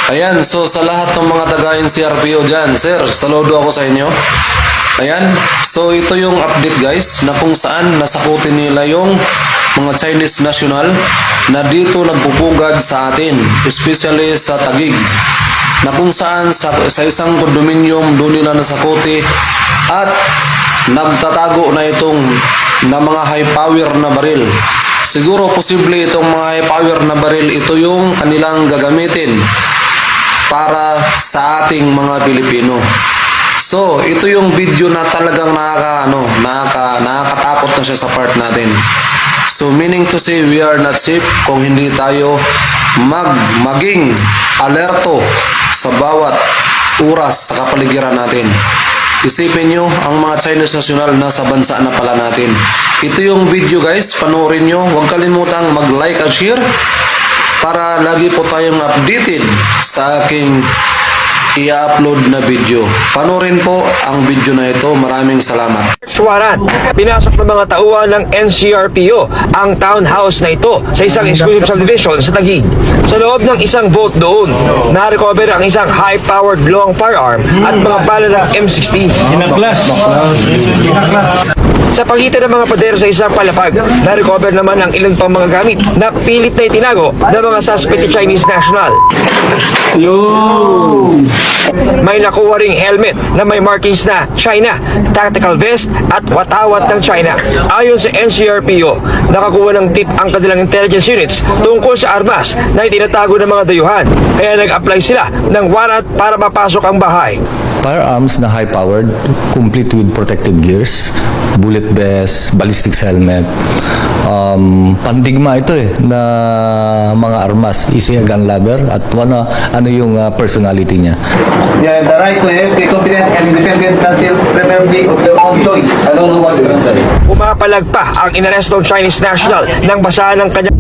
Ayan, so sa lahat ng mga taga-NCRPO dyan, sir, saludo ako sa inyo. Ayan, so ito yung update guys, na kung saan nasakutin nila yung mga Chinese national na dito nagpupugad sa atin, especially sa Taguig, na kung saan sa isang kondominium doon nila nasakuti at nagtatago na itong na mga high power na baril. Siguro posible itong mga high power na baril, ito yung kanilang gagamitin para sa ating mga Pilipino. So, ito yung video na talagang nakakatakot na siya sa part natin. So, meaning to say, we are not safe kung hindi tayo maging alerto sa bawat oras sa kapaligiran natin. Isipin nyo, ang mga Chinese national nasa bansa na pala natin. Ito yung video guys, panoorin nyo. Huwag kalimutang mag-like at share para lagi po tayong updated sa aking i-upload na video. Panoorin po ang video na ito. Maraming salamat. Suwaran, pinasok ng mga tauhan ng NCRPO ang townhouse na ito sa isang exclusive subdivision sa Taguig. Sa loob ng isang vote doon, na-recover ang isang high-powered long firearm at mga bala ng M16. Sa pagitan ng mga pader sa isang palapag, na-recover naman ang ilang pang mga gamit na pilit na itinago ng mga suspect Chinese national. May nakuha ring helmet na may markings na China, tactical vest at watawat ng China. Ayon sa NCRPO, nakakuha ng tip ang kanilang intelligence units tungkol sa armas na itinatago ng mga dayuhan. Kaya nag-apply sila ng warrant para mapasok ang bahay. Firearms na high-powered, complete with protective gears, bullet vest, ballistics helmet. Pandigma ito na mga armas. Easy gun ladder at ano yung personality niya. You have the right to have a competent and independent counsel, preferably of your own choice. I don't know what you're saying. Pumapalag pa ang inarestong Chinese national nang basahan ng kanyang